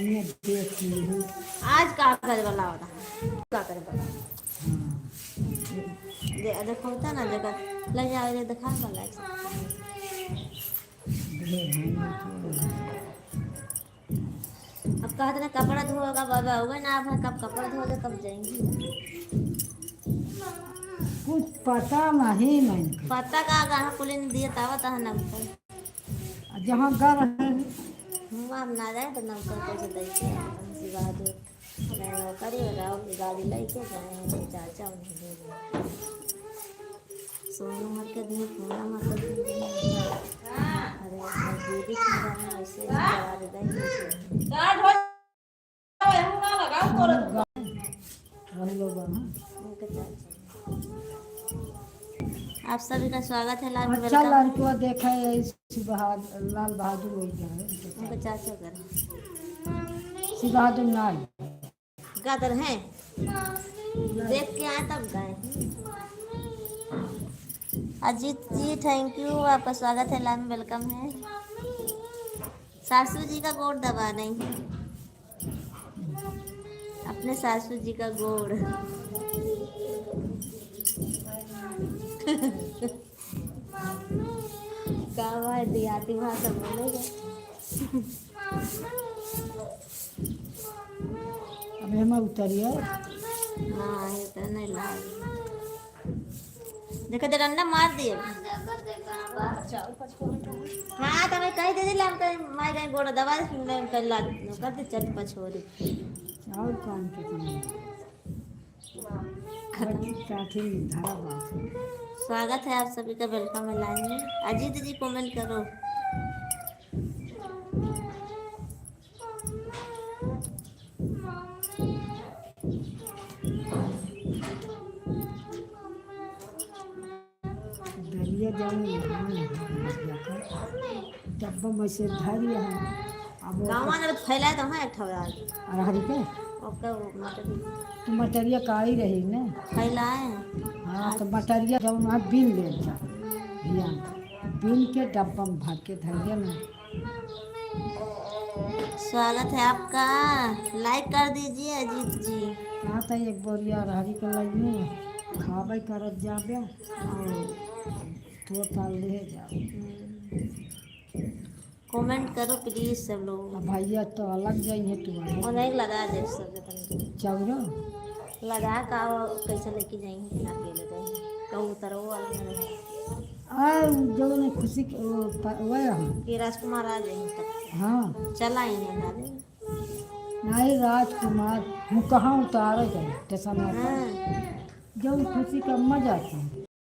मैं देख ली हूँ। आज का करे वाला होता का करे वाला देखो होता ना जगह लग जाए दिखा वाला अब कहते ना कपड़ा धोगा बाबा हुआ ना आप कब कपड़ा धोगे कब जाएंगी कुछ पता नहीं मैंने। पता का गाना पुलिन दिए तावा ता नंबर जहाँ घर है हुआ हम ना जाए तो नंबर कैसे दैसे हमसी बहादुर मैं वो करी रहा गाड़ी लेके जाए चाचा उन्हें दे दे सोनू मर के दिन पूरा मतलब अरे दीदी खाना है ऐसे करा दे देंगे गाठ हो जाए हम ना लगाओ कर वही लोग हैं। उनके चाचा आप सभी का स्वागत है लाइव में अच्छा वेलकम लड़का देखा है लाल बहादुर वही है उनके चाचा कर शिव बहादुर नाल गादर हैं देख के आए तब गए अजीत जी थैंक यू आपका स्वागत है लाइव में वेलकम है सासू जी का गोड़ दबा नहीं अपने सासू जी का गोड़ गाँव है देहाती भाषा बोलेगा अबे हम उतरिए हाँ ये तो नहीं लाए देखो तेरा अंडा मार दिए हाँ तो मैं कही दे दिला हम कहीं मार कहीं गोड़ा दबा दे मैं कर ला कर दे चट पछोरी और काम के काठी धारा बात है। स्वागत है आप सभी का वेलकम है लाइन में अजीत जी कमेंट करो दरिया जाने डब्बा में से धरिया है अब गाँव में फैलाए तो है एक ठवराल अरहरी के ओके वो मटर तो मटरिया काली रही ने फैलाए हाँ तो मटरिया जब वहाँ बीन ले भैया बीन के डब्बा में भर के धरिया में स्वागत है आपका लाइक कर दीजिए अजीत जी कहाँ था एक बोरिया अरहरी के लगे खावे करत जाबे और तो ताल ले जाओ कमेंट करो प्लीज सब लोग अब भैया तो अलग जाइए और नहीं लगा दे सब चौरा लगा का कैसे लेके जाएंगे ना अकेले जाएंगे कहूँ उतरो अलग में जो ने खुशी वह कि राजकुमार आ जाएंगे तब हाँ चला ही नहीं डाले नहीं राजकुमार हम कहाँ उतारे गए स्टेशन हाँ जो खुशी का मजा था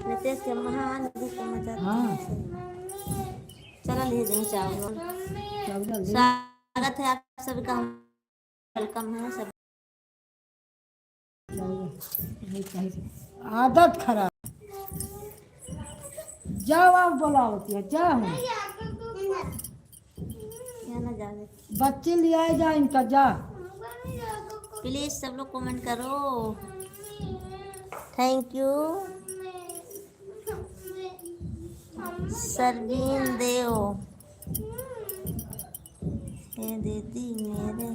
नितेश के महान का मजा हाँ चला ले जाएंगे चावल चौरा ले स्वागत है आप सभी का वेलकम है सब नहीं कहीं आदत खराब जाओ आप बुलावती है जाओ क्या ना जाने बच्चे ले आए जा इनका जा प्लीज सब लोग कमेंट करो थैंक यू सरवीन देव ये दीदी मेरे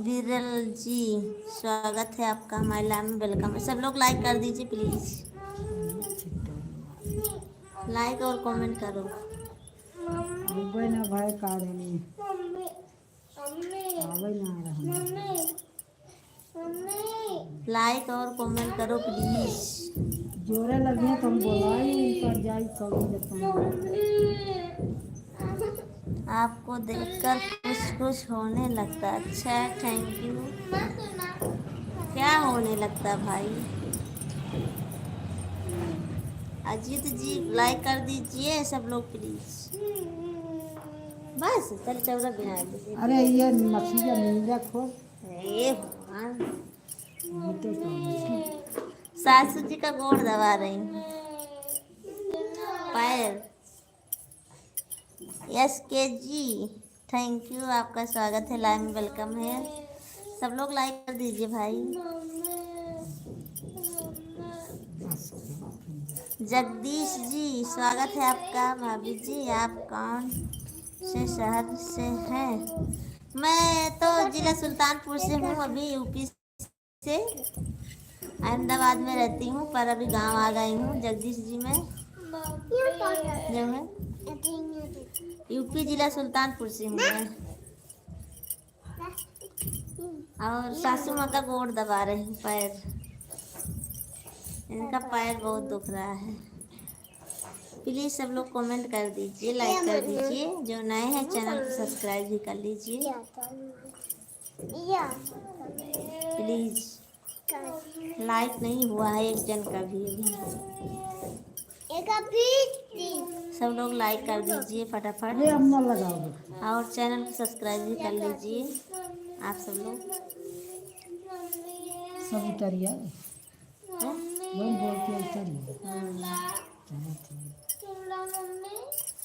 विरल जी स्वागत है आपका हमारे लाइव में वेलकम है सब लोग लाइक कर दीजिए प्लीज लाइक और कमेंट करो आवे ना भाई कारण आवे ना रहा लाइक और कमेंट करो प्लीज जोरे लगे तो हम बोलाई पर जाई कभी आपको देखकर खुश खुश होने लगता अच्छा थैंक यू क्या होने लगता भाई अजीत जी लाइक कर दीजिए सब लोग प्लीज बस चल चौदह बिना अरे ये मछलियाँ नीला खोल ए भगवान मिटे सासू जी का गोड़ दबा रही हूँ पैर यस के जी थैंक यू आपका स्वागत है लाइव में वेलकम है सब लोग लाइक कर दीजिए भाई जगदीश जी स्वागत है आपका भाभी जी आप कौन से शहर से हैं। मैं तो जिला सुल्तानपुर से हूँ, अभी यूपी से अहमदाबाद में रहती हूँ, पर अभी गांव आ गई हूँ। जगदीश जी मैं जो है यूपी जिला सुल्तानपुर से हूँ मैं। और सासू माँ का गोड़ दबा रही हूँ, पैर, इनका पैर बहुत दुख रहा है। प्लीज़ सब लोग कमेंट कर दीजिए, लाइक कर दीजिए, जो नए हैं चैनल को सब्सक्राइब भी कर लीजिए प्लीज़। लाइक नहीं हुआ है एक जन का भी अभी। सब लोग लाइक कर दीजिए फटाफट, अरे अम्मा लगाओ और चैनल को सब्सक्राइब भी कर लीजिए आप सब लोग। सब उतरिया हैं? वही बोल के उतरिए।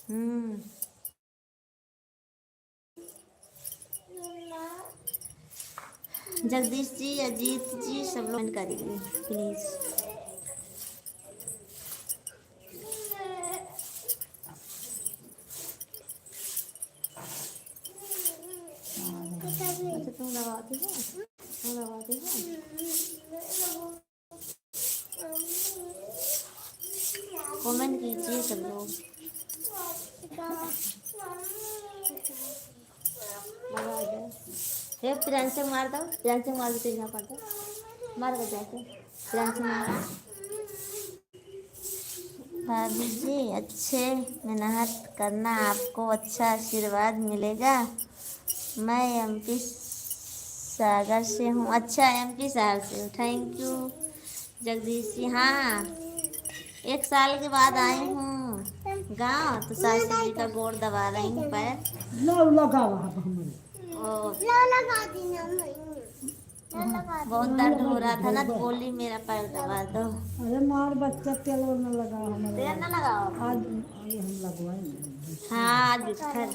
हम्म। जगदीश जी, अजीत जी, सब लोग कमेंट करिए प्लीज़। अच्छा तुम लगाती हो, तुम लगाती हो, कमेंट कीजिए सब लोग। लगा दो, हे प्रियांशु मार दो, प्रियांशु मार दो, तेज पड़ दो, मार दो जाके प्रियांशु मार। भाभी जी अच्छे मेहनत करना, आपको अच्छा आशीर्वाद मिलेगा। मैं एमपी सागर से हूँ। अच्छा एमपी सागर से हूँ, थैंक यू जगदीश जी। हाँ 1 साल के बाद आई हूँ गांव, तो सासू जी का गोड़ दबा रही हूँ पैर। लो लगा वहाँ पर हमारे बहुत दर्द हो रहा था ना, तो बोली मेरा पैर दबा दो। अरे मार बच्चा तेल न लगा हमारे तेल ना लगाओ। आज हम लगवाएंगे। हाँ आज बिस्तर।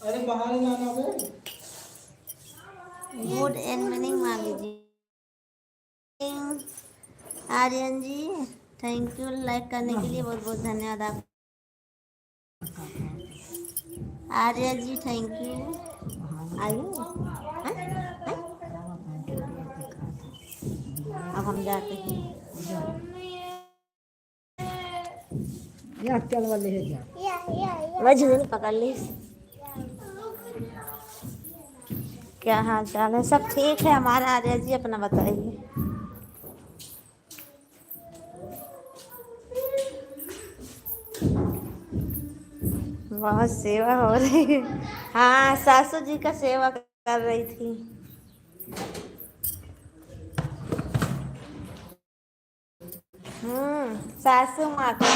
अरे बाहर जाना है। गुड इवनिंग मामी जी, आर्यन जी थैंक यू लाइक करने के लिए, बहुत बहुत धन्यवाद आप आर्या जी, थैंक यू। आइए अब हम जाते हैं। या चल वाले है जा वजह पकड़ ली। क्या हाल चाल है? सब ठीक है हमारा। आर्या जी अपना बताइए। बहुत सेवा हो रही है। हाँ सासू जी का सेवा कर रही थी। सासू माँ का।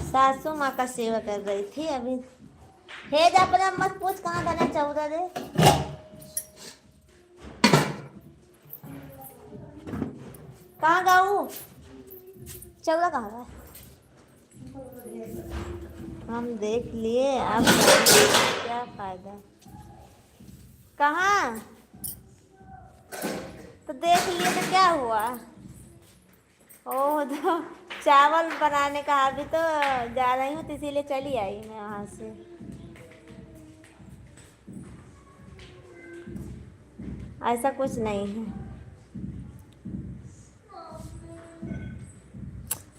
सासू माँ का सेवा कर रही थी अभी। हे जा अपना मत पूछ कहाँ जाना चौदह दे। कहाँ गाऊ चौदह कहाँ है? हम देख लिए, अब क्या फायदा। कहाँ तो देख लिए तो क्या हुआ? ओह तो चावल बनाने का अभी तो जा रही हूँ, तो इसीलिए चली आई मैं वहाँ से। ऐसा कुछ नहीं है।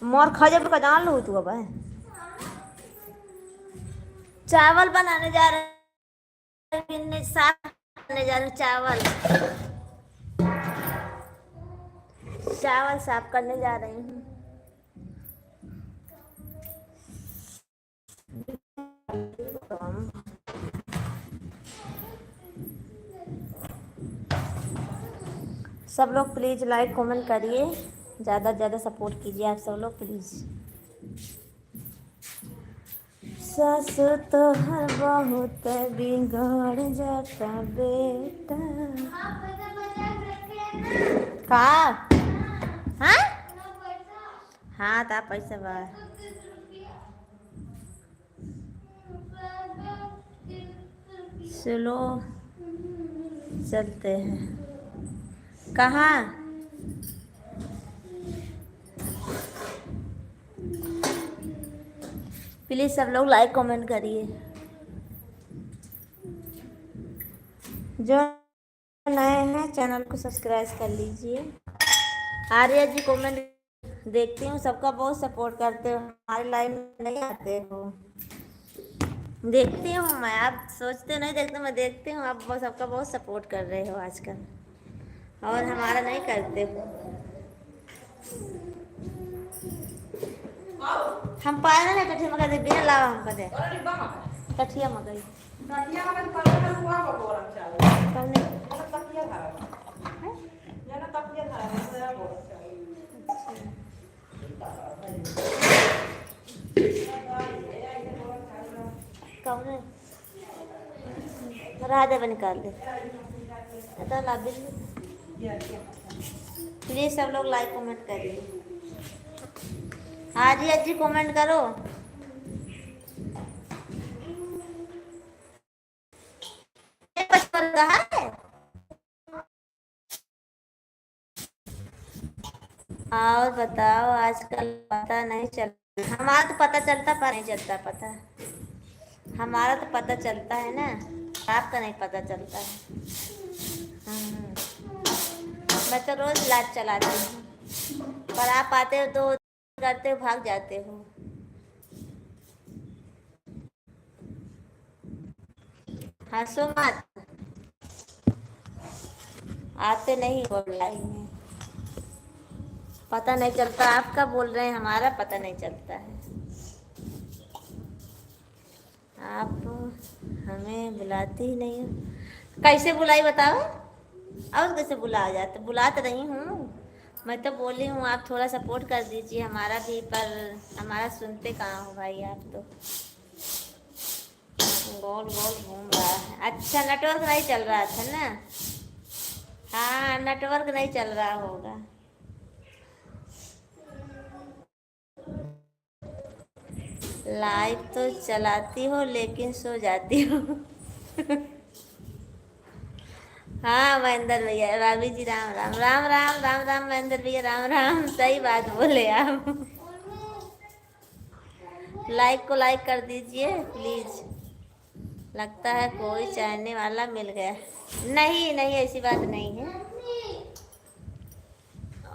मोर खजब का जान लो तू। अब चावल बनाने जा रहे, साफ करने जा रहे चावल साफ करने जा रही हूँ। सब लोग प्लीज़ लाइक कमेंट करिए, ज़्यादा से ज़्यादा सपोर्ट कीजिए आप सब लोग प्लीज़। सास तो हर बहुत बिगड़ जाता बेटा। का हाँ हाँ ता पैसा बा। स्लो चलते हैं। कहाँ? प्लीज़ सब लोग लाइक कमेंट करिए। जो नए हैं चैनल को सब्सक्राइब कर लीजिए। आर्या जी कमेंट देखती हूँ, सबका बहुत सपोर्ट करते हो, हमारे लाइव में नहीं आते हो। देखती हूँ मैं, आप सोचते नहीं देखते, मैं देखती हूँ, आप सबका बहुत सपोर्ट कर रहे हो आजकल और हमारा नहीं करते हो। हम पाए ना कठिया मगर बिना लावा हम कदे कठिया मगर कौन है राधे बन निकाल दे तो लाभ। प्लीज सब लोग लाइक कमेंट करिए। आज ही कमेंट करो। कहा है और बताओ, आजकल पता नहीं चलता, हमारा तो पता चलता पर नहीं चलता पता, हमारा तो पता चलता है ना, आपका नहीं पता चलता है। मैं तो रोज लाइव चलाती हूँ पर आप आते हो तो करते हो भाग जाते हो। हंसो मत, आते नहीं हो लाइव में, पता नहीं चलता आप क्या बोल रहे हैं, हमारा पता नहीं चलता है। आप हमें बुलाती ही नहीं हो, कैसे बुलाई बताओ, और कैसे बुला जाते, बुला तो रही हूँ, मैं तो बोली हूँ आप थोड़ा सपोर्ट कर दीजिए हमारा भी, पर हमारा सुनते कहाँ हो भाई, आप तो गोल गोल घूम रहा है। अच्छा नेटवर्क नहीं चल रहा था ना, हाँ नेटवर्क नहीं चल रहा होगा। लाइव तो चलाती हो लेकिन सो जाती हो। हाँ महेंद्र भैया, भाभी जी राम राम राम राम राम राम, महेंद्र भैया राम राम, सही बात बोले आप। लाइक को लाइक कर दीजिए प्लीज, लगता है कोई चाहने वाला मिल गया। नहीं नहीं ऐसी बात नहीं है,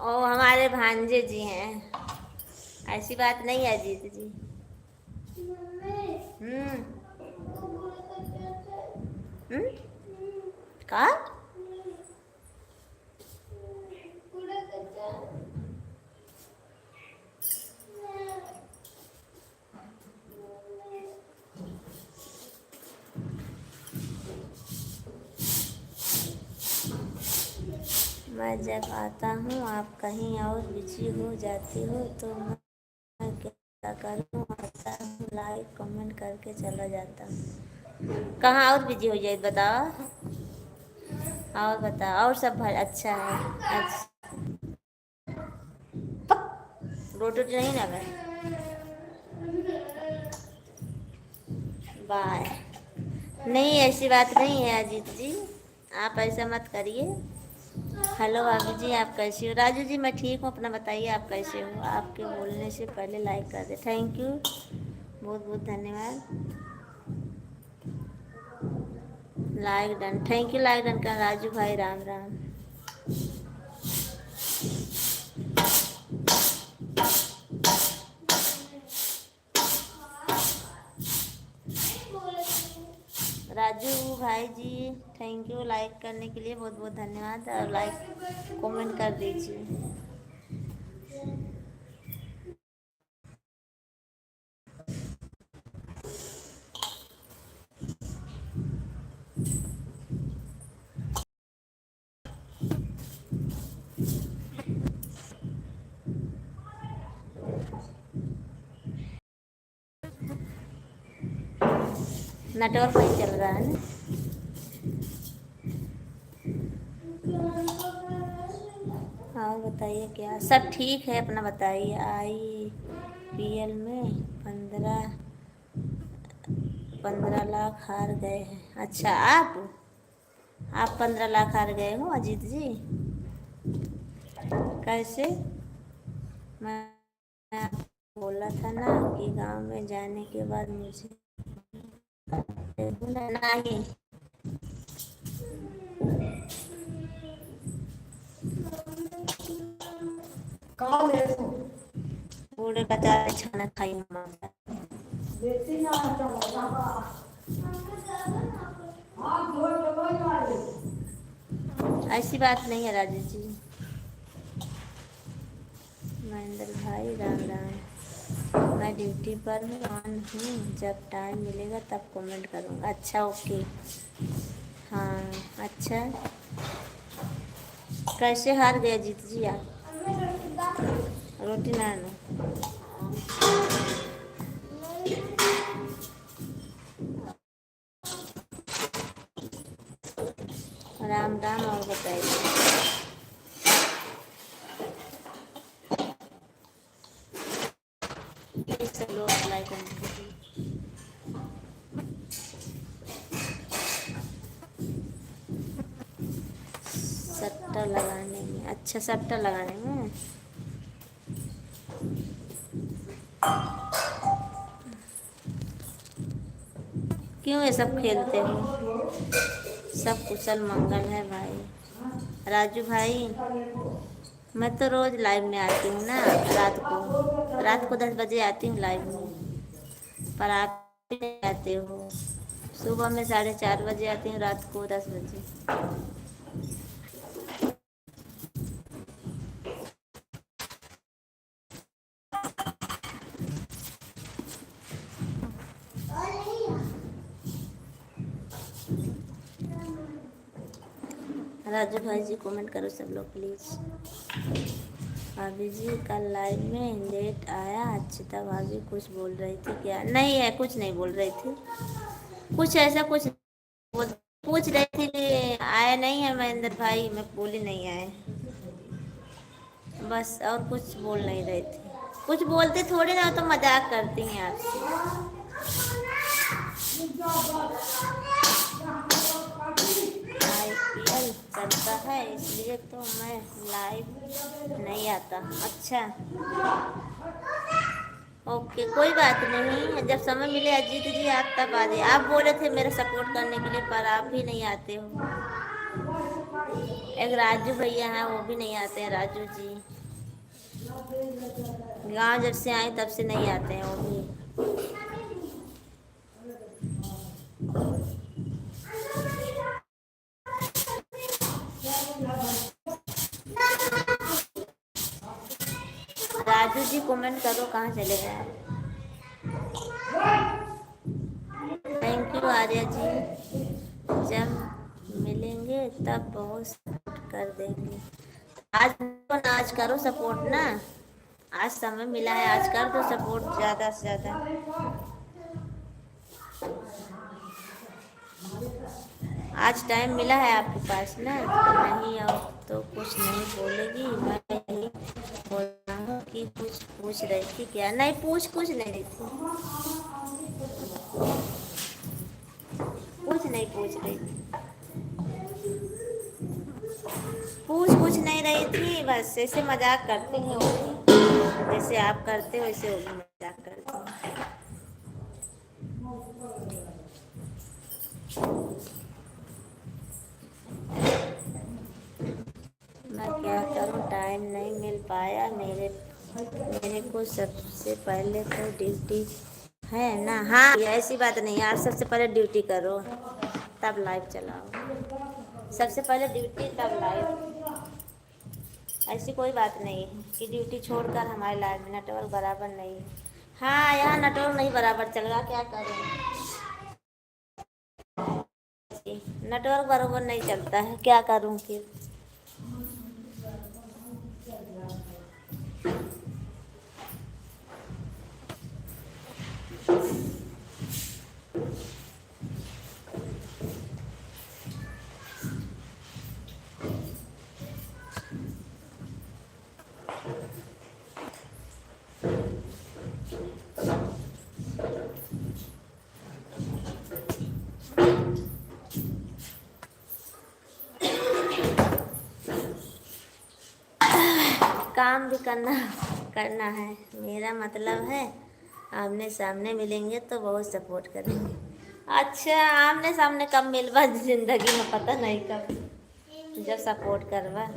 ओ हमारे भांजे जी हैं, ऐसी बात नहीं है अजीत जी। हम्म का मैं जब आता हूँ आप कहीं और बिजी हो जाती हो तो मैं क्या करूँ, आता हूँ लाइक कमेंट करके चला जाता हूँ। कहाँ और बिजी हो जाए बताओ, और बताओ, और सब अच्छा है। अच्छा रोटी नहीं ना भाई, बाय। नहीं ऐसी बात नहीं है अजीत जी, आप ऐसा मत करिए। हेलो भाभी जी आप कैसे हो? राजू जी मैं ठीक हूँ, अपना बताइए आप कैसे हो? आपके बोलने से पहले लाइक कर दे, थैंक यू, बहुत बहुत धन्यवाद। Like done, thank you, like done कर राजू भाई, राम राम। राजू भाई जी थैंक यू, लाइक करने के लिए बहुत बहुत धन्यवाद, और लाइक कमेंट कर दीजिए। नेटवर्क नहीं चल रहा है ना, हाँ बताइए क्या सब ठीक है, अपना बताइए। IPL में 15 लाख हार गए हैं। अच्छा, आप 15 लाख हार गए हो अजीत जी? कैसे? मैं आपको बोला था ना कि गांव में जाने के बाद मुझे नहीं। कहाँ ले तू? बूढ़े का चार खाना खाई मामा। बेटी ना चलो हाँ दो चलो यार। ऐसी बात नहीं है राजू जी। महेंद्र भाई राम राम। मैं ड्यूटी पर हूँ, ऑन हूँ, जब टाइम मिलेगा तब कमेंट करूँगा। अच्छा ओके। हाँ अच्छा, कैसे हार गए जीत जी आप? रोटी ना लो। राम राम। और बताइए। सब लोग अप्लाई करते हैं। सट्टा लगाने में। अच्छा, सट्टा लगाने में क्यों ये सब खेलते हो? सब कुशल मंगल है भाई। राजू भाई, मैं तो रोज लाइव में आती हूँ ना, रात को 10 बजे आती हूँ लाइव में, पर आप नहीं आते हो। सुबह में 4:30 बजे आती हूँ, रात को 10 बजे। राजू भाई जी कमेंट करो सब लोग प्लीज़। भाभी जी कल लाइव में लेट आया। अक्षिता भाभी कुछ बोल रही थी क्या? नहीं है, कुछ नहीं बोल रही थी। कुछ ऐसा कुछ बोल, पूछ रही थी कि आया नहीं है महेंद्र भाई, मैं बोली नहीं आए, बस। और कुछ बोल नहीं रही थी। कुछ बोलते थोड़ी ना, तो मजाक करती हैं आपसे। IPL चलता है इसलिए तो मैं लाइव नहीं आता। अच्छा ओके, कोई बात नहीं, जब समय मिले अजीत जी आप तब आ जाइए। आप बोले थे मेरा सपोर्ट करने के लिए, पर आप भी नहीं आते हो। एक राजू भैया हैं, वो भी नहीं आते हैं। राजू जी गांव जब से आए तब से नहीं आते हैं वो भी। राजू जी कमेंट करो, कहाँ चले गए आप? Thank you Arya ji. जब मिलेंगे तब बहुत सपोर्ट कर देंगे। आज तो आज करो सपोर्ट ना, आज समय मिला है, आज कर दो सपोर्ट ज़्यादा से ज़्यादा। आज टाइम मिला है आपके पास ना? नहीं और तो कुछ नहीं बोलेगी। मैं यही बोल रहा हूँ कि कुछ पूछ रही थी क्या? नहीं, कुछ नहीं रही थी। कुछ नहीं पूछ रही थी। कुछ नहीं रही थी, बस ऐसे मजाक करती हैं वो भी। जैसे आप करते हो वैसे वो भी मजाक करती हैं। मैं क्या करूं, टाइम नहीं मिल पाया। मेरे को सबसे पहले तो ड्यूटी है ना। हाँ, ऐसी बात नहीं है, आप सबसे पहले ड्यूटी करो तब लाइव चलाओ। सबसे पहले ड्यूटी तब लाइव। ऐसी कोई बात नहीं है कि ड्यूटी छोड़कर हमारे लाइव में नेटवर्क बराबर नहीं है। हाँ, यहाँ नेटवर्क नहीं बराबर चल रहा, क्या करूँ? नेटवर्क बराबर नहीं चलता है, क्या करूँ फिर? काम भी करना है। मेरा मतलब है आमने सामने मिलेंगे तो बहुत सपोर्ट करेंगे। अच्छा, आमने सामने कब मिलवा जिंदगी में, पता नहीं कब, जब सपोर्ट करवा।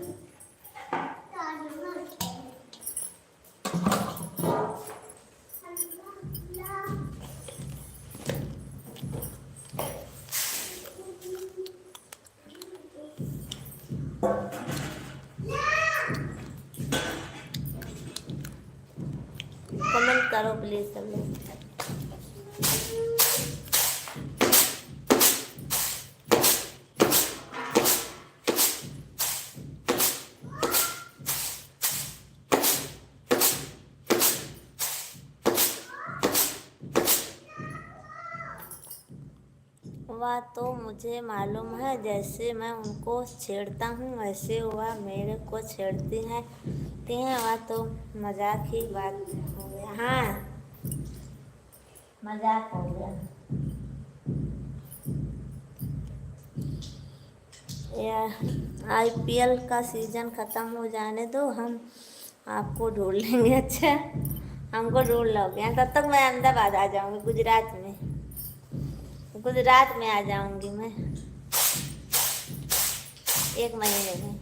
कमेंट करो प्लीज सब लोग। वह तो मुझे मालूम है, जैसे मैं उनको छेड़ता हूँ वैसे वह मेरे को छेड़ती हैं। वह तो मजाक ही बात हो गया। हाँ, मजाक हो गया। यह IPL का सीजन ख़त्म हो जाने दो, हम आपको ढूंढ लेंगे। अच्छा, हमको ढूंढ लोगे? तब तक मैं अहमदाबाद आ जाऊंगी, गुजरात में आ जाऊंगी मैं 1 महीने में।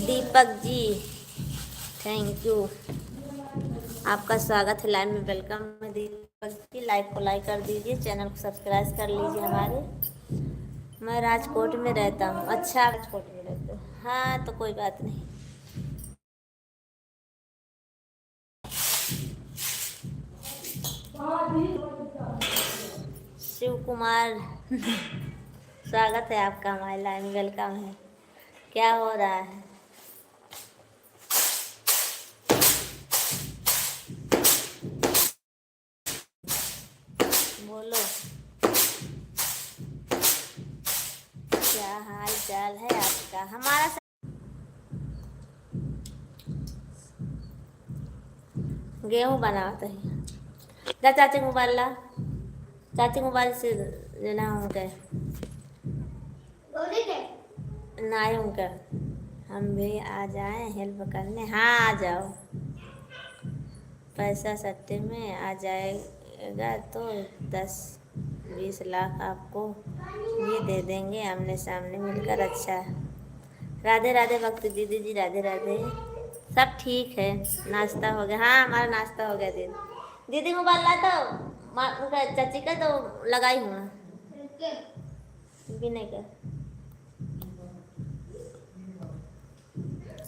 दीपक जी, थैंक यू, आपका स्वागत है लाइव में, वेलकम है दीपक जी। लाइव को लाइक कर दीजिए, चैनल को सब्सक्राइब कर लीजिए हमारे। मैं राजकोट में रहता हूँ। अच्छा, राजकोट में रहते हो? हाँ, तो कोई बात नहीं। शिव कुमार स्वागत है आपका हमारे लाइव में, वेलकम है। क्या हो रहा है? बोलो, क्या हाल चाल है आपका? हमारा गेहूँ बनाते हैं। जा चाची मोबाइल ला, चाची मोबाइल से लेना उनके नहीं, उनका हम भी आ जाएं हेल्प करने। हाँ, आ जाओ, पैसा सट्टे में आ जाएगा तो 10-20 लाख आपको भी दे देंगे आमने सामने मिलकर। अच्छा, राधे राधे भक्ति दीदी जी, राधे राधे। सब ठीक है, नाश्ता हो गया? हाँ, हमारा नाश्ता हो गया। दीदी मोबाइल ला तो उनका चाची का तो लगाई हूँ भी नहीं कर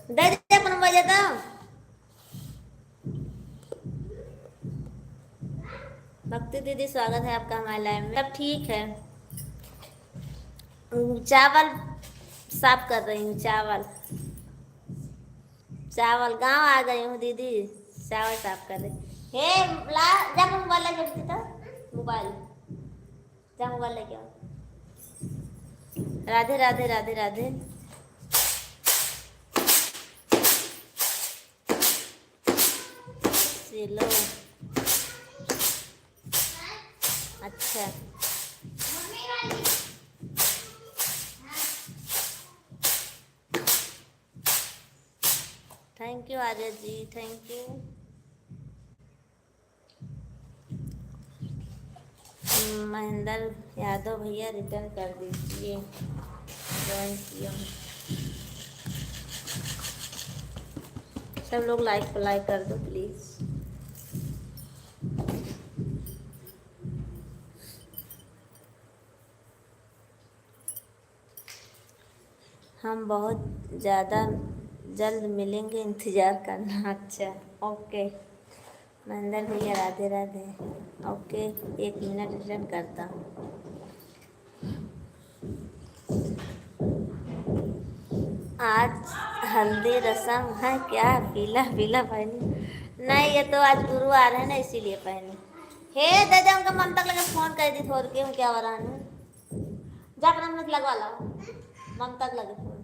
दे दे अपन मोबाइल तो। भक्ति दीदी स्वागत है आपका हमारे लाइव में। सब ठीक है। चावल साफ कर रही हूँ, चावल गांव आ गई हूँ दीदी, चावल साफ कर रही। हे ला, जा मोबाइल लेके तो मोबाइल, जा मोबाइल लेके आओ। राधे राधे राधे राधे। चलो, अच्छा, thank you Arya ji, thank you. Mahendra Yadav भैया रिटर्न कर दीजिए, ज्वाइन किया। सब लोग लाइक कर दो प्लीज। हम बहुत ज़्यादा जल्द मिलेंगे, इंतज़ार करना। अच्छा, ओके महेंद्र भैया, Radhe Radhe. Okay, 1 minute return करता हूँ। आज हल्दी रसम है क्या? पीला पीला पहनी नहीं, ये तो आज गुरुवार है ना, इसीलिए पहनी। हे दादा, उनका ममता लगे फोन कर दी थोड़ के, क्या हो रहा है? जा अपना मत लगवा लाओ, ममता के लगे फोन,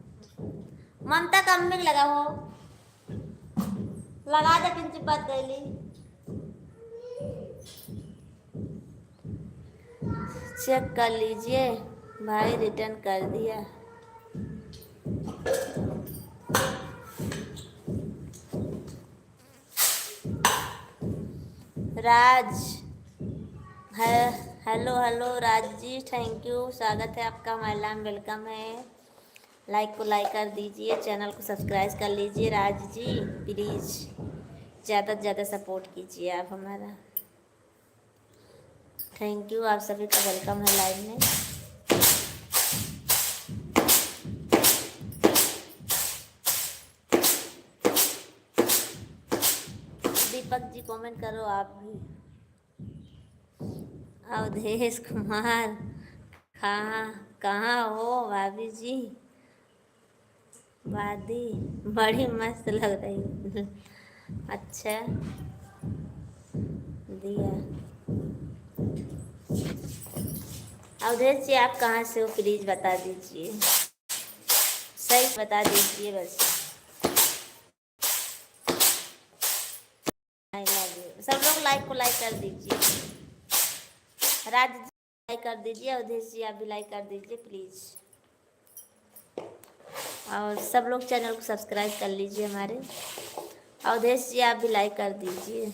ममता का अम्मी के लगा हो, लगा दे किंची बात गईली। चेक कर लीजिए भाई, रिटर्न कर दिया। राज है, hello hello Raj ji, thank you, स्वागत है आपका हमारे नाम, वेलकम है। लाइक को लाइक कर दीजिए, चैनल को सब्सक्राइब कर लीजिए। राज जी प्लीज़ ज़्यादा से ज़्यादा सपोर्ट कीजिए आप हमारा। थैंक यू, आप सभी का वेलकम है लाइव में। दीपक जी कमेंट करो आप भी। अवधेश कुमार, कहाँ कहाँ हो भाभी जी? वादी बड़ी मस्त लग रही। अच्छा दिया। अवधेश जी आप कहाँ से हो प्लीज़ बता दीजिए, सही बता दीजिए बस। I love you. सब लोग लाइक को लाइक कर दीजिए। राज जी लाइक कर दीजिए, अवधेश जी आप भी लाइक कर दीजिए प्लीज़। और सब लोग चैनल को सब्सक्राइब कर लीजिए हमारे। अवधेश जी आप भी लाइक कर दीजिए।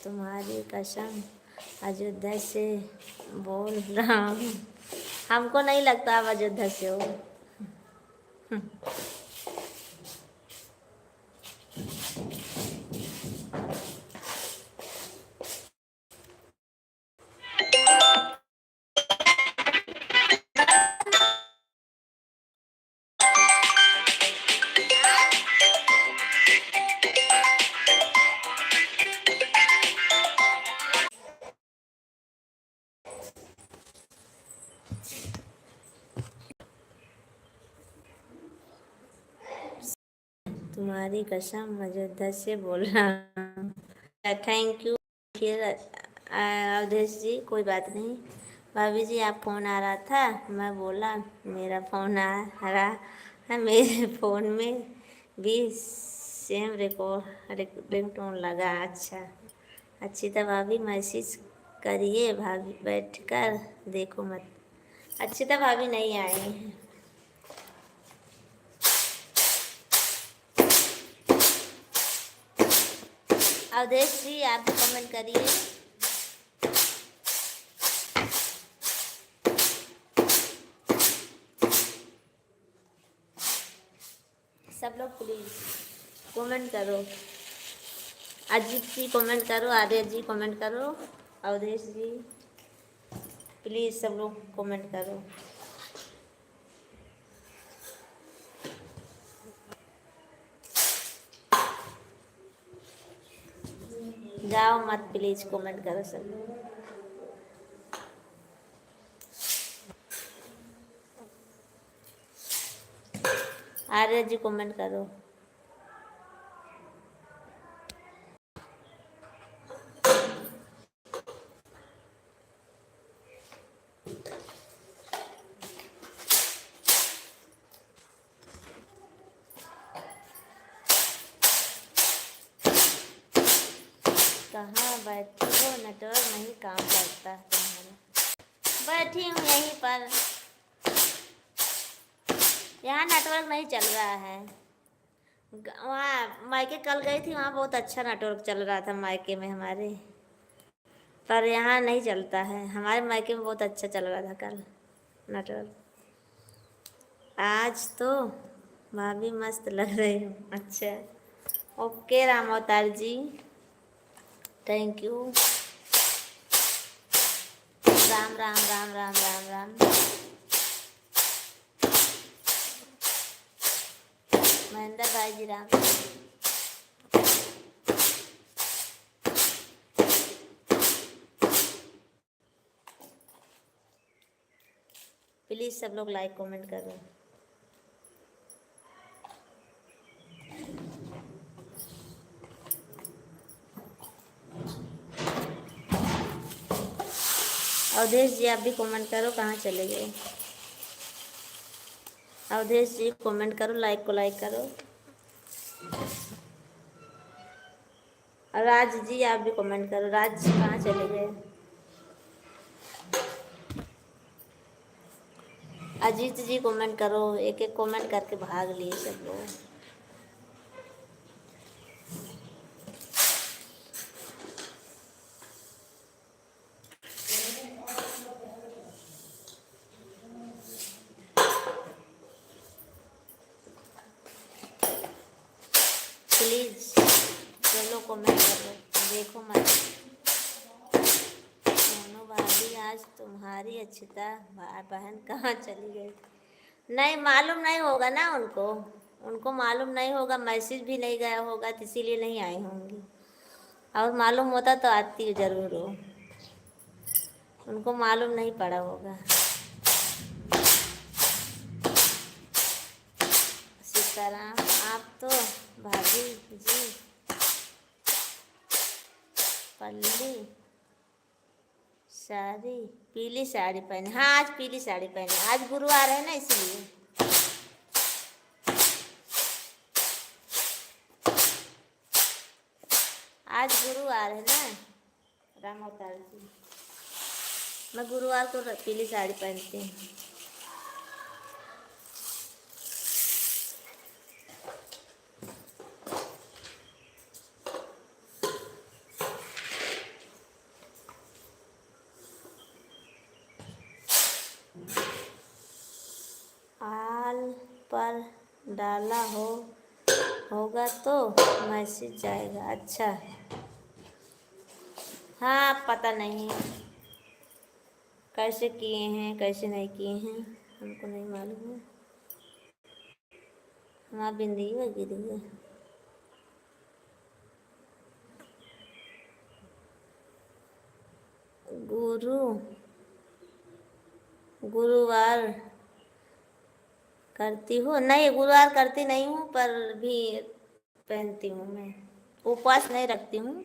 तुम्हारी कसम अयोध्या से बोल रहा हूँ, हमको नहीं लगता आप अयोध्या से हो। तुम्हारी कसम अयोध्या से बोल रहा हूँ। Thank you. फिर अवधेश जी कोई बात नहीं। भाभी जी आप फ़ोन आ रहा था, मैं बोला मेरा फ़ोन आ रहा है, मेरे फ़ोन में भी सेम रिंगटोन लगा। अच्छा अच्छी तो भाभी मैसेज करिए, भाभी बैठकर देखो मत। अच्छी तो भाभी नहीं आई हैं। अवधेश जी आप भी कमेंट करिए। सब लोग प्लीज़ कमेंट करो। अजीत जी कमेंट करो, आर्य जी कमेंट करो, अवधेश जी प्लीज़ सब लोग कमेंट करो। जाओ मत, प्लीज़ कमेंट करो सब लोग। आर्य जी कमेंट करो। कहाँ बैठी हो, नेटवर्क नहीं काम करता तुम्हारा। बैठी हूँ यहीं पर, यहाँ नेटवर्क नहीं चल रहा है। वहाँ मायके कल गई थी, वहाँ बहुत अच्छा नेटवर्क चल रहा था मायके में हमारे, पर यहाँ नहीं चलता है। हमारे मायके में बहुत अच्छा चल रहा था कल नेटवर्क। आज तो भाभी मस्त लग रही हूँ। अच्छा ओके राम अवतार जी, थैंक यू। राम राम राम राम राम राम। महेंद्र भाई जी राम। प्लीज़ सब लोग लाइक कमेंट करो। अवधेश जी आप भी कमेंट करो, कहाँ चले गए? अवधेश जी कमेंट करो, लाइक को लाइक करो। और राज जी आप भी कमेंट करो। राज जी कहाँ चले गए? अजीत जी कमेंट करो। एक एक कमेंट करके भाग लिए सब लोग। प्लीज चलो कमेंट करो, देखो मत। सोनू भाभी आज तुम्हारी अक्षिता बहन कहाँ चली गई? नहीं मालूम नहीं होगा ना उनको। उनको मालूम नहीं होगा, मैसेज भी नहीं गया होगा तो इसीलिए नहीं आई होंगी। और मालूम होता तो आती जरूर हो। उनको मालूम नहीं पड़ा होगा। सीताराम आप तो भाभी जी पल्ली साड़ी पीली साड़ी पहने। हाँ आज पीली साड़ी पहने, आज गुरुवार है ना इसलिए। आज गुरुवार है ना, राम अवतार जी। मैं गुरुवार को पीली साड़ी पहनती हूँ। आल पर डाला होगा तो मैसेज जाएगा। अच्छा हाँ पता नहीं कैसे किए हैं कैसे नहीं किए हैं, हमको नहीं मालूम है। हाँ बिंदी है गिरी है। गुरुवार करती हूँ? नहीं गुरुवार करती नहीं हूँ, पर भी पहनती हूँ। मैं उपवास नहीं रखती हूँ,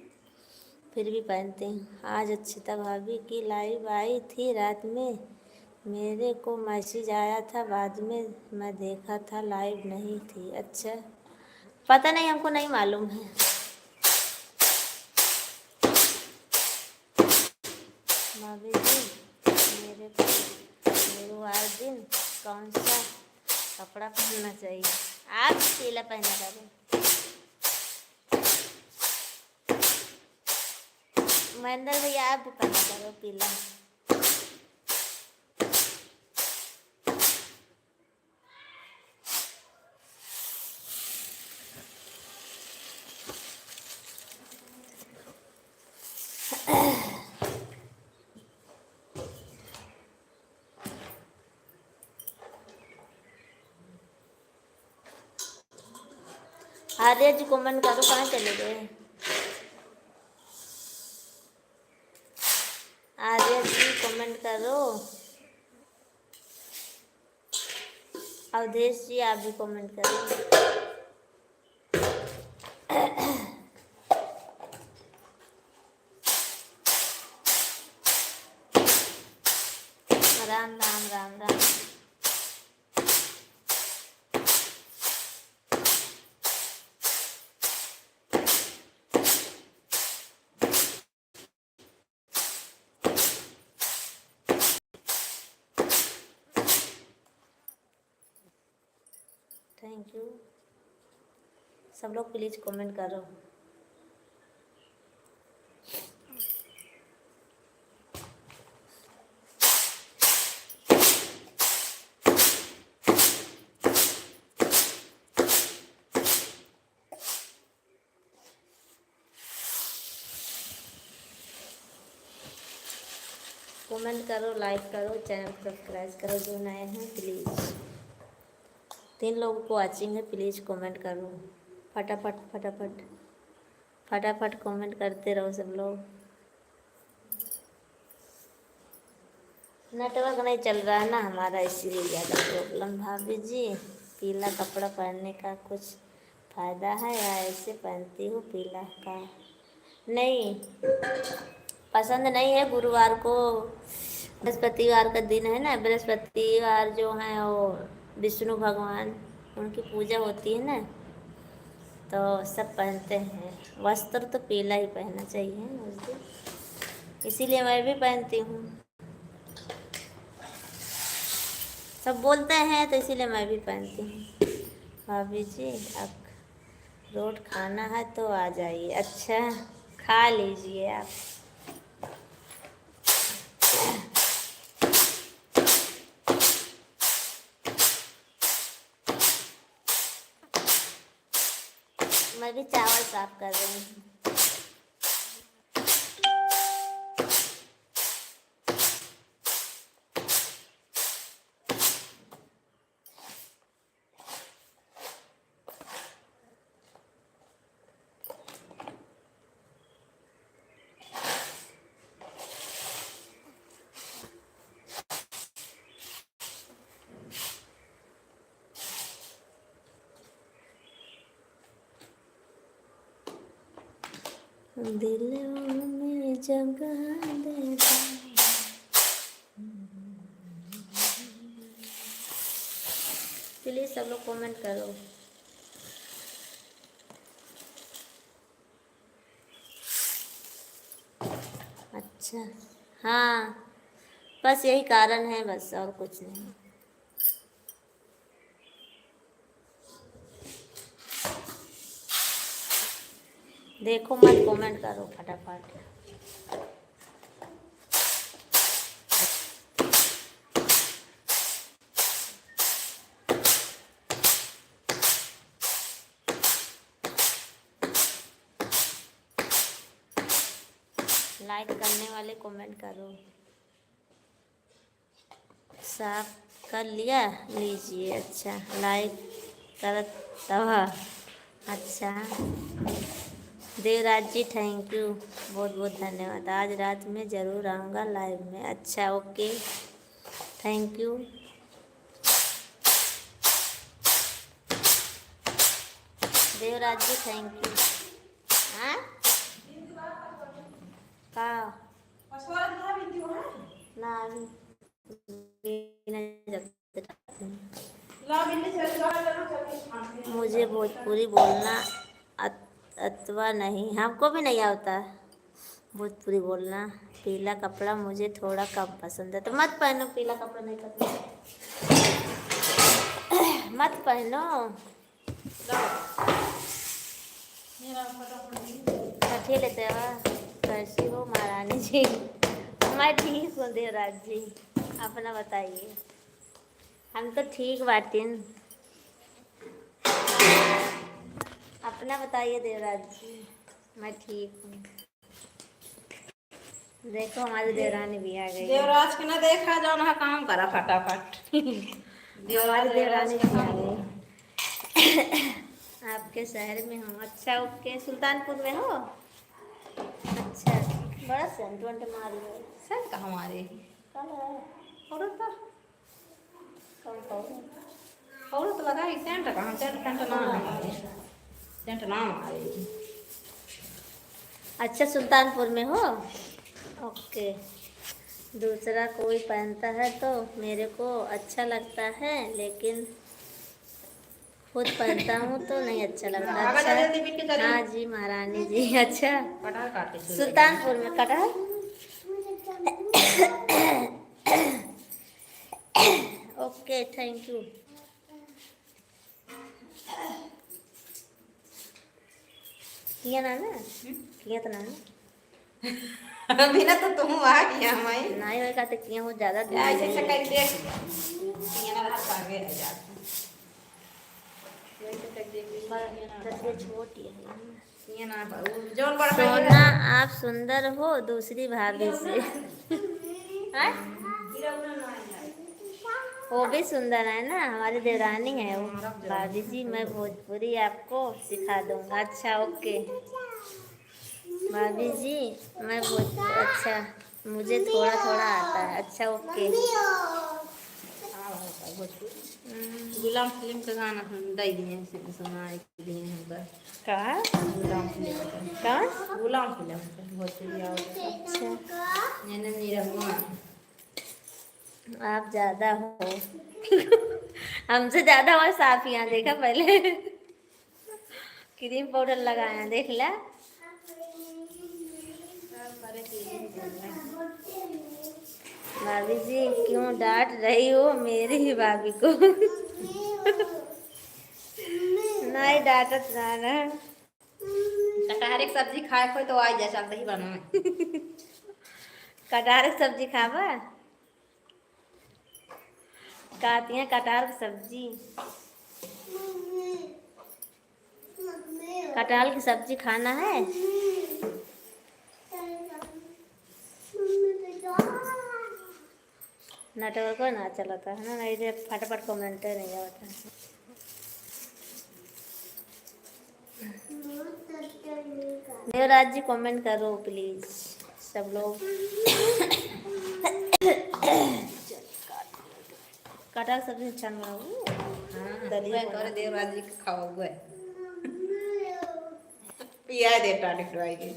फिर भी पहनती हूँ। आज अक्षिता भाभी की लाइव आई थी रात में, मेरे को मैसेज आया था, बाद में मैं देखा था लाइव नहीं थी। अच्छा पता नहीं, हमको नहीं मालूम है। भाभी जी मेरे को गुरुवार दिन कौन सा कपड़ा पहनना चाहिए? आप पीला पहना करो। महेंद्र भैया आप भी पहना करो पीला। आर्य जी कमेंट करो, कहाँ चले गए? आर्य जी कमेंट करो। अवधेश जी आप भी कमेंट करो। राम राम राम राम। Thank you. सब लोग प्लीज कमेंट करो। कमेंट करो, लाइक करो, चैनल सब्सक्राइब करो जो नए हैं प्लीज़। 3 लोगों को वॉचिंग है, प्लीज़ कमेंट करो। फटाफट फटाफट फटाफट कमेंट करते रहो सब लोग। नेटवर्क नहीं चल रहा है ना हमारा, इसीलिए ज़्यादा प्रॉब्लम। भाभी जी पीला कपड़ा पहनने का कुछ फ़ायदा है या ऐसे पहनती हूँ पीला का? नहीं पसंद नहीं है। गुरुवार को बृहस्पतिवार का दिन है ना, बृहस्पतिवार जो है वो विष्णु भगवान, उनकी पूजा होती है ना, तो सब पहनते हैं। वस्त्र तो पीला ही पहनना चाहिए उस दिन, इसीलिए मैं भी पहनती हूँ। सब बोलते हैं तो इसीलिए मैं भी पहनती हूँ। भाभी जी अब रोट खाना है तो आ जाइए। अच्छा, खा लीजिए आप। मैं भी चावल साफ कर रही हूँ। दिलों में जगह देता। प्लीज सब लोग कमेंट करो। अच्छा, हाँ, बस यही कारण है, बस और कुछ नहीं। देखो मत, कमेंट करो फटाफट। लाइक करने वाले कमेंट करो। साफ कर लिया, लीजिए। अच्छा, लाइक कर तब। अच्छा, देवराज जी थैंक यू, बहुत बहुत धन्यवाद। आज रात में ज़रूर आऊँगा लाइव में। अच्छा, okay, thank you. Devraj ji thank you. हाँ का ना अभी मुझे भोजपुरी बोलना अथवा नहीं, हमको भी नहीं आता भोजपुरी बोलना। पीला कपड़ा मुझे थोड़ा कम पसंद है, तो मत पहनो। पीला कपड़ा नहीं पसंद मत पहनो। कठे लेते हुआ कैसी हो महारानी जी? मैं ठीक हूँ देवराज जी, अपना बताइए। हम तो ठीक बाटिन, अपना बताइए देवराज जी। मैं ठीक हूँ। देखो हमारी देवरानी भी आ गई। देवराज के ना देखा जाओ ना, काम करा फटाफट। हमारी देवरानी भी आ गई। आपके शहर में हूँ। अच्छा, ओके, सुल्तानपुर में हो? अच्छा, बड़ा सेंट वेंट मार लो। सेंट हमारे कल है और तो कौन कौन और तो लगा ही सेंट कहाँ, सेंट सेंट ना हमारे, सेंट ना हमारे। अच्छा, सुल्तानपुर में हो? ओके। दूसरा कोई पहनता है तो मेरे को अच्छा लगता है, लेकिन खुद पहनता हूँ तो नहीं अच्छा लगता। अच्छा, हाँ जी महारानी जी। अच्छा, कटहल काट के छू सुल्तानपुर में कटहल। Okay, thank you. किया ना ना किया तो ना अभी ना तो तुम आ गया मैं नहीं होगा तो किया हो ज़्यादा दूर ऐसे नहीं से है। कर देख ये ना रात आगे आ जाता तस्वीर छोटी है। ये ना जोन बड़ा सोना आप सुंदर हो दूसरी भाभी से। हाँ? वो भी सुंदर है ना, हमारी देवरानी है वो। भाभी जी मैं भोजपुरी आपको सिखा दूंगा। अच्छा, ओके भाभी जी, मैं भोजपुरी, अच्छा मुझे थोड़ा थोड़ा आता है। अच्छा, ओके। गुलाम फिल्म का गाना हम दे दिए हैं, सुनाए दिए हैं बस। कहाँ? गुलाम फिल्म का कहाँ? गुलाम फिल्म का भोजपुरी आओ। अच्छा, मैंने नहीं रहूँगा आप ज़्यादा हो। हमसे ज्यादा और साफियां देखा पहले। क्रीम पाउडर लगाया देख ला। भाभी जी क्यों डांट रही हो मेरी ही भाभी को? नहीं डांटत ना। कटहरे की सब्जी खाए खोई तो आई जा चल दही बना। कटहर की सब्जी खावा? खाती हैं कटहर की सब्जी? कटहल की सब्जी खाना है? नेटवर्क ना चलता है ना, नहीं फटाफट कमेंट नहीं आता। देवराज जी कमेंट करो प्लीज सब लोग। कटहल सब्जी अच्छा बनाऊ। हाँ दलिया वह करे देवराज जी के खाओ हुए पिया दे टाटे खवाएगी।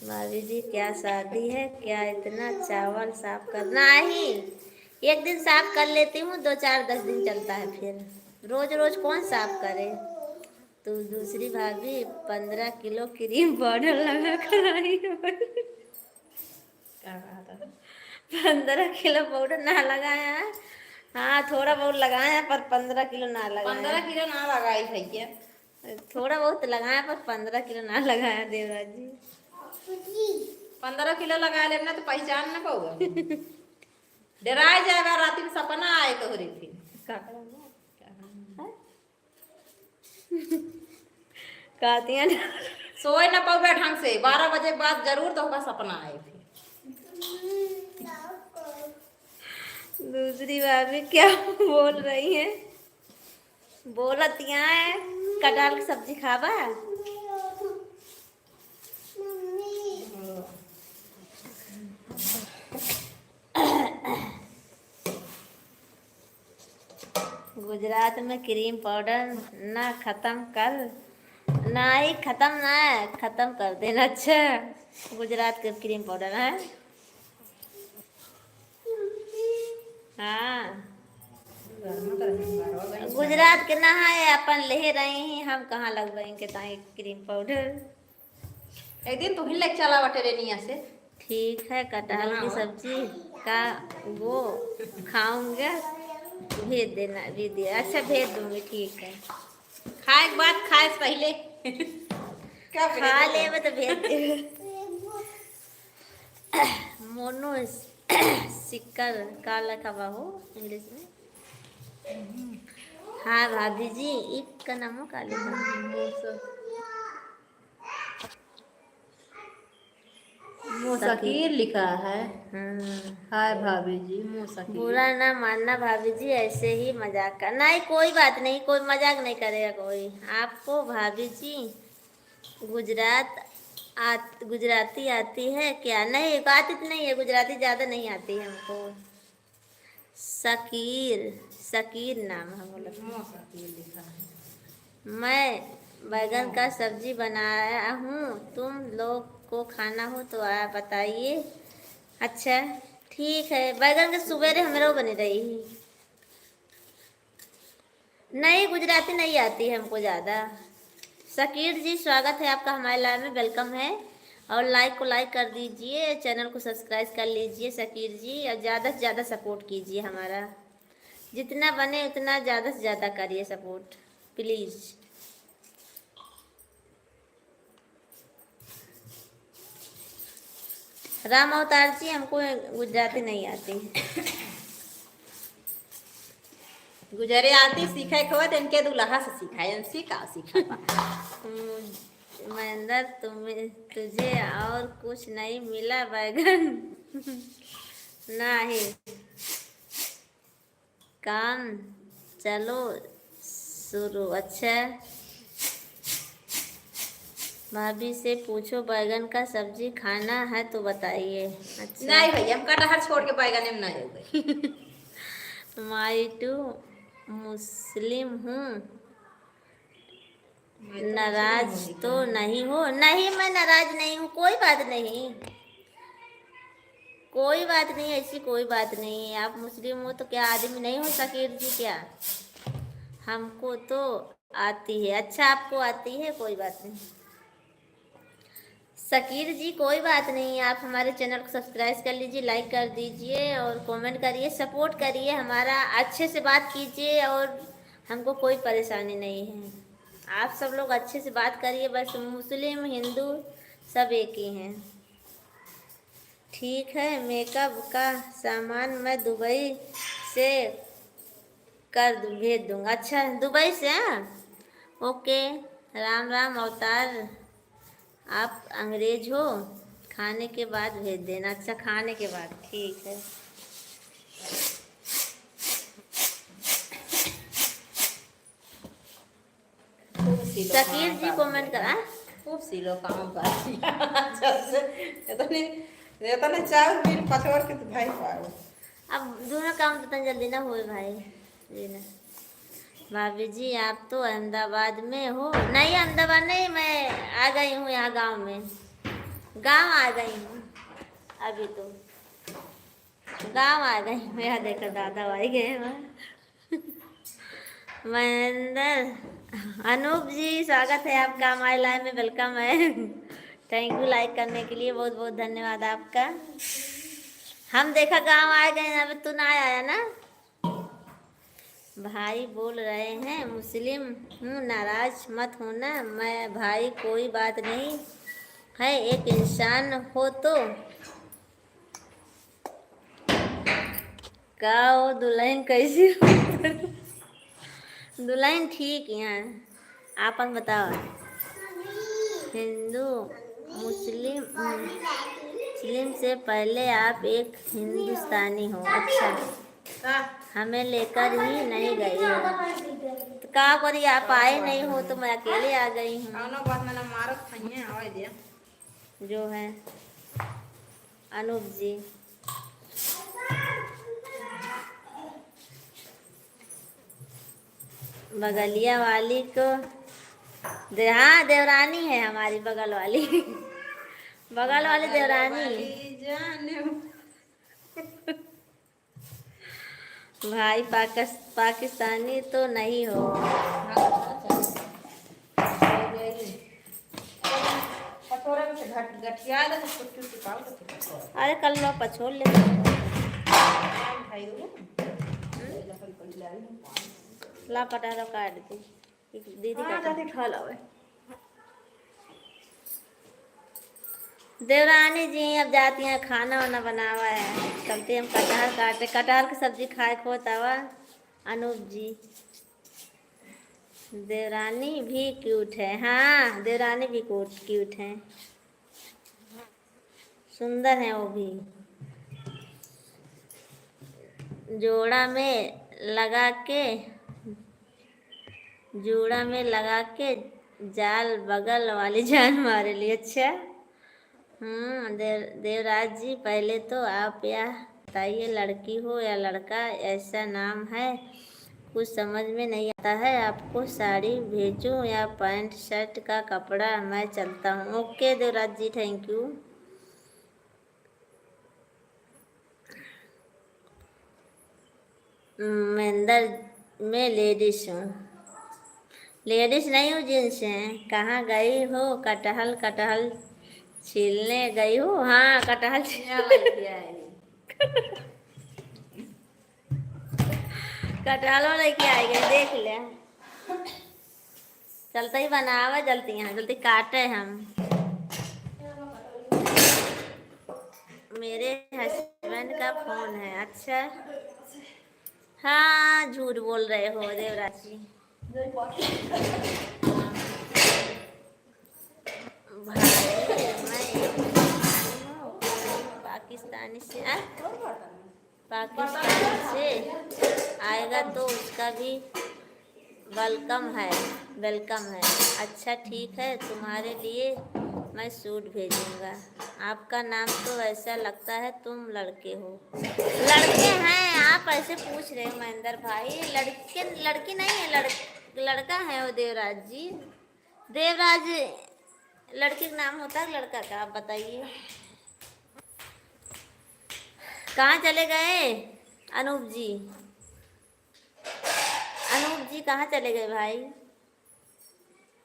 भाभी जी क्या शादी है क्या इतना चावल साफ करना ही? एक दिन साफ कर लेती हूँ, 2 4 10 दिन चलता है, फिर रोज रोज कौन साफ करे। तो दूसरी भाभी 15 किलो क्रीम पाउडर लगा कर आई है। क्या कहा था? 15 किलो पाउडर ना लगाया है। हाँ थोड़ा बहुत लगाया पर 15 किलो ना लगाया। 15 किलो ना लगाई भैया। थोड़ा बहुत लगाया पर 15 किलो ना लगाया देवराज जी। 15 किलो लगा लेना तो पहचान ना पाओगे। डराए जाएगा रात में सपना आए तो रही थी। कहती हैं सोए ना पाओगे ढंग से, 12 बजे के बाद जरूर तो होगा सपना आए थे। दूसरी भाभी क्या बोल रही है? बोलत यहाँ है कटहल की सब्जी खावा? गुजरात में क्रीम पाउडर ना खत्म कर, ना ही खत्म ना है, खत्म कर देना। अच्छा गुजरात के क्रीम पाउडर है। हाँ गुजरात के ना है, अपन ले रहे हैं, हम कहाँ लगवाएंगे ताई क्रीम पाउडर। एक दिन तुम ही लेके चला बटे रेनिया से। ठीक है कटहल की सब्जी का वो खाऊंगा, भेज देना, भेज दिया। अच्छा भेज दूंगी ठीक है। खाए के बाद खाए से पहले क्या खा ले तो भेज दे। मोनो सिक्कर का लिखा हुआ हो इंग्लिश में। हाँ भाभी जी इसका नाम हो का लिखा? मोसकीर लिखा है। हाँ हाय भाभी जी मोसकीर। बुरा ना मानना भाभी जी, ऐसे ही मजाक कर, नहीं कोई बात नहीं, कोई मजाक नहीं करेगा कोई। आपको भाभी जी गुजराती आती है क्या? नहीं आती तो नहीं है, गुजराती ज़्यादा नहीं आती है हमको। शकीर नाम है बोला। मोसकीर लिखा है। मैं बैगन का सब्जी बनाया हूँ, तुम लोग को खाना हो तो बताइए। अच्छा ठीक है, बैगन के सवेरे हमारे वो बनी रही। नहीं गुजराती नहीं आती है हमको ज़्यादा। शकीर जी स्वागत है आपका हमारे लाइव में, वेलकम है। और लाइक को लाइक कर दीजिए, चैनल को सब्सक्राइब कर लीजिए शकीर जी, और ज़्यादा से ज़्यादा सपोर्ट कीजिए हमारा, जितना बने उतना ज़्यादा से ज़्यादा करिए सपोर्ट प्लीज़। राम अवतार जी हमको गुजराती नहीं आती। गुजरे आती सीखे खवा तो इनके दूल्हा से सीखा, इनसे का सीखा। महेंद्र तुझे और कुछ नहीं मिला बैगन? नहीं काम चलो शुरू। अच्छा भाभी से पूछो बैगन का सब्जी खाना है तो बताइए। अच्छा नहीं भैया हम कटहर छोड़ के बैगन में नहीं हो गए। मैं तो मुस्लिम हूँ, नाराज तो नहीं हो? नहीं मैं नाराज नहीं हूँ, कोई बात नहीं, कोई बात नहीं, ऐसी कोई बात नहीं है। आप मुस्लिम हो तो क्या आदमी नहीं हो शकीर जी क्या? हमको तो आती है। अच्छा आपको आती है, कोई बात नहीं शकीर जी, कोई बात नहीं। आप हमारे चैनल को सब्सक्राइब कर लीजिए, लाइक कर दीजिए और कमेंट करिए, सपोर्ट करिए हमारा, अच्छे से बात कीजिए और हमको कोई परेशानी नहीं है। आप सब लोग अच्छे से बात करिए, बस मुस्लिम हिंदू सब एक ही हैं। ठीक है, मेकअप का सामान मैं दुबई से भेज दूँगा। अच्छा दुबई से? हाँ ओके। राम राम अवतार, आप अंग्रेज हो? खाने के बाद भेज देना। अच्छा खाने के बाद, ठीक है। खूब सिलो शकीर काम जी कर कमेंट दिया। करा। खूब सिलो काम कर दिया। जब से इतने चावल भी पछोड़ के तो भाई पाओ। अब दोनों काम तो इतना जल्दी ना होए भाई जी ना। भाभी जी आप तो अहमदाबाद में हो? नहीं अहमदाबाद नहीं, मैं आ गई हूँ यहाँ गांव में, गांव आ गई हूँ अभी तो, गांव आ गई हूँ। यहाँ देखो दादा भाई गए हैं। महेंद्र अनूप जी स्वागत है आपका हमारे लाइव में, वेलकम है। थैंक यू लाइक करने के लिए, बहुत बहुत धन्यवाद आपका। हम देखा गांव आ गए हैं, अभी तू ना आया ना? भाई बोल रहे हैं मुस्लिम हूँ, नाराज मत होना। मैं भाई कोई बात नहीं है, एक इंसान हो तो। का वो दुल्हन कैसी हो? दुल्हन ठीक यहाँ, आप बताओ। हिंदू मुस्लिम मुस्लिम से पहले आप एक हिंदुस्तानी हो। अच्छा हमें लेकर ही नहीं गई हो तो का करी? आप आए नहीं हो तो मैं अकेले आ गई हूँ। कौनो बात मैंने मारत खाइए आवे दिया। जो है अनूप जी, बगलिया वाली को हाँ देवरानी है हमारी बगल वाली। बगल वाली देवरानी। जाने भाई पाकिस्तानी तो नहीं हो? पछोरे में से गठिया दे तो कुछ कुछ पाओ तो अरे कल लो पछोड़ ले। खाई दो। ला पटारा काट दी, दीदी हां काट जाती खा लावे। देवरानी जी अब जाती हैं, खाना वाना बनावा है, चलते हम कटहल काटे, कटहल की सब्जी खाए खो तवा। अनूप जी देवरानी भी क्यूट है। हाँ देवरानी भी क्यूट है, सुंदर है वो भी। जोड़ा में लगा के जाल बगल वाली जान मारे लिए। अच्छा देवराज जी पहले तो आप यह बताइए लड़की हो या लड़का, ऐसा नाम है कुछ समझ में नहीं आता है। आपको साड़ी भेजूं या पैंट शर्ट का कपड़ा? मैं चलता हूँ। Okay Devraj ji, thank you. Mahendra में लेडीज हूँ, लेडीज नहीं हूँ, जेंट्स हैं। कहाँ गई हो? कटहल छीलने गई हो? हाँ कटहल कटहलों लेके आई गई, देख ले। चलते ही बनावे जल्दी, यहाँ जल्दी काटे हम। मेरे हस्बैंड का फोन है। अच्छा हाँ झूठ बोल रहे हो देवराज जी। भाई मैं पाकिस्तानी से आएगा तो उसका भी वेलकम है। अच्छा ठीक है, तुम्हारे लिए मैं सूट भेजूंगा। आपका नाम तो ऐसा लगता है तुम लड़के हो। लड़के हैं? आप ऐसे पूछ रहे हो महेंद्र भाई, लड़की नहीं है, लड़का है वो देवराज जी। देवराज लड़के का नाम होता है, लड़का का आप बताइए। कहाँ चले गए अनूप जी? अनूप जी कहाँ चले गए भाई?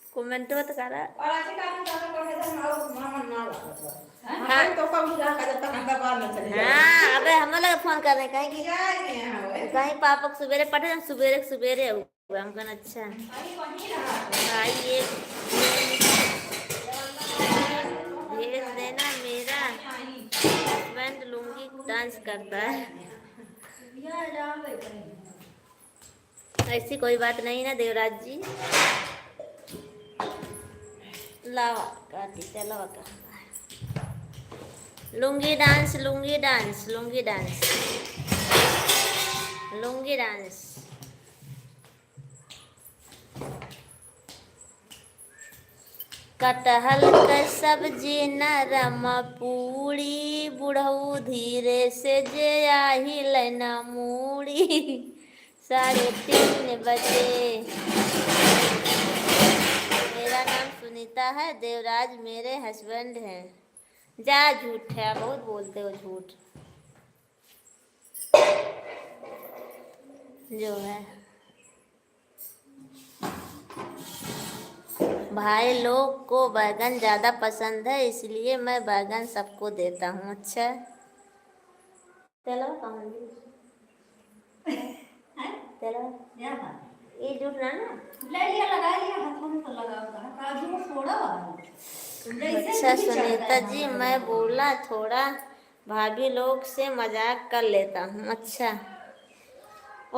कमेंट मत करा। और ऐसे काम करना पड़ेगा मामा ना हाँ हम तो कब जा कर जब तक हम दरबार में चले जाए हाँ, अबे हम लोग फोन कर रहे हैं कहीं जाएंगे हम कहीं पापा को सवेरे पढ़े, हम सवेरे सवेरे हुआ हम कहना अच्छा अभी वहीं रहा भाई ये भेज देना, मेरा हस्बैंड लुंगी डांस करता है। ऐसी कोई बात नहीं ना देवराज जी। लावा काटी चलावा का lungi dance, lungi dance, lungi dance, lungi dance. कटहल का सब्जी नरम पूड़ी, बुढ़ऊ धीरे से जे आही लेना मूड़ी। 3:30 बजे। मेरा नाम सुनीता है, देवराज मेरे हस्बैंड हैं। जा झूठ है, बहुत बोलते हो झूठ जो है। भाई लोग को बैगन ज़्यादा पसंद है, इसलिए मैं बैगन सबको देता हूँ। अच्छा चलो चलो ये झूठ ना ले लिया लगा लिया हाथों में तो लगा होता है काजू में थोड़ा अच्छा सुनीता जी, मैं बोला थोड़ा भाभी लोग से मजाक कर लेता हूँ। अच्छा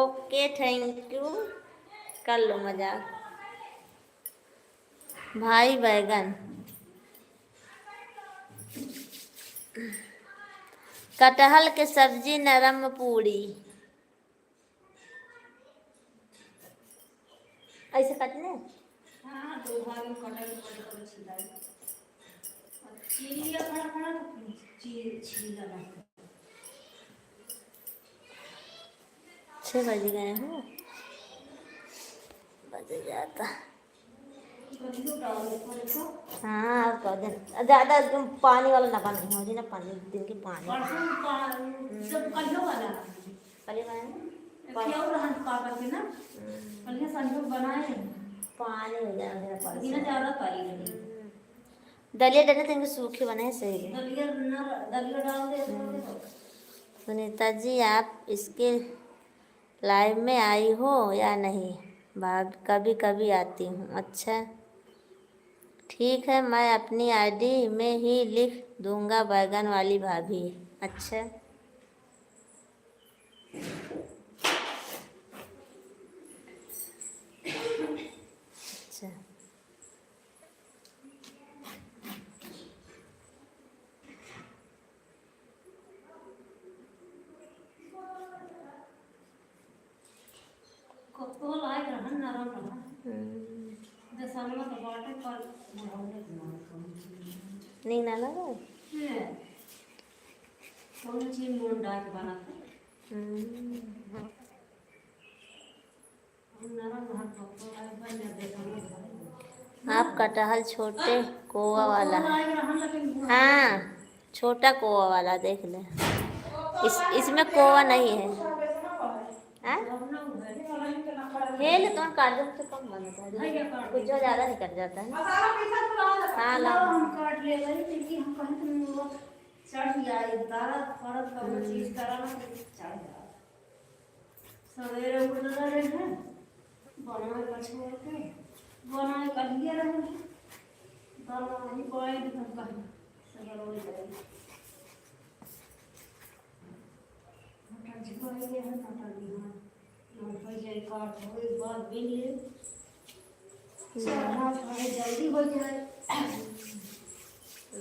ओके थैंक यू, कर लो मजाक। भाई बैगन कटहल के सब्जी नरम पूड़ी ऐसे काटने। हाँ दो भाग में कटा के पड़े छिलाई और छील लिया खड़ा खड़ा तो छील लगा 6 बज गए हैं, बज जाता। हाँ अब कह दिन ज़्यादा एकदम पानी वाला ना पानी हो जी ना, पानी दिन के पानी सब कल्लो वाला पहले बनाए क्यों रहन पापा के ना पहले संजो बनाए पानी हो जाए इतना ज़्यादा पाई लगी दलिया डले तो इनके सूखे बने हैं सही है। दलिया डाल दे सुनीता जी आप इसके लाइव में आई हो या नहीं? भाग कभी कभी आती हूँ। अच्छा ठीक है, मैं अपनी आईडी में ही लिख दूंगा बैगन वाली भाभी। अच्छा अच्छा तो लायक रहन नरम रहन जैसा ना तो बाटे पर नहीं ना लगा कौन चीज मूड डाल के बनाते नरम रहन तो लायक बन देखा आप कटहल छोटे कोवा वाला है। लायक रहन लेकिन हाँ छोटा कोवा वाला देख ले, इसमें कोवा नहीं है। हेल तो काटने से कम बनता है, कुछ जो ज़्यादा नहीं कट जाता है। हाँ ला हम काट ले रही क्योंकि हम कहीं तुम चढ़ जाए दारा फरक का वो चीज कराना चढ़ जाए सवेरे उठ रहे हैं बनाए पछोड़ के बनाए कर लिया रहे हैं दाना नहीं पाए तो कहीं सगर हो जाए मटर झिकोए के हैं मटर भी हाँ हम पैसे काट हो एक बार बिन ले सारा थोड़ा जल्दी हो जाए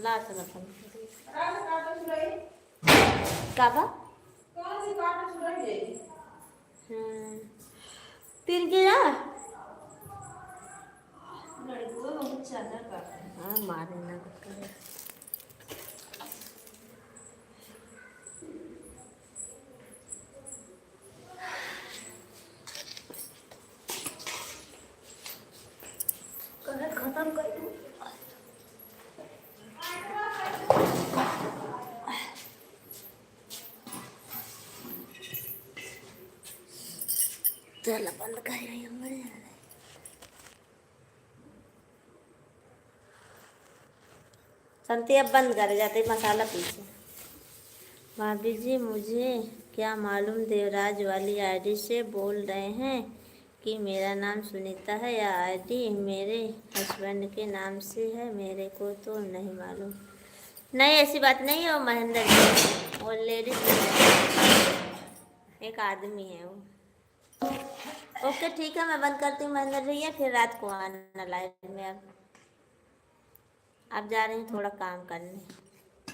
ला चला अपन काटा सुराई काबा कौन सी काटा सुराई जाएगी 3 किलो लड़कों को बहुत ज्यादा काटते हैं हाँ मारे ना करे। खत्म कर दूं चलो बंद कर रही हूँ मैं। संती अब बंद कर जाते मसाला पीछे। भाभी जी मुझे क्या मालूम देवराज वाली आईडी से बोल रहे हैं कि मेरा नाम सुनीता है या आईडी मेरे हस्बैंड के नाम से है, मेरे को तो नहीं मालूम। नहीं ऐसी बात नहीं है, वो महेंद्र जी वो लेडीज एक आदमी है वो। ओके ठीक है मैं बंद करती हूँ महेंद्र भैया, फिर रात को आना लाइव में। अब जा रही हूँ थोड़ा काम करने।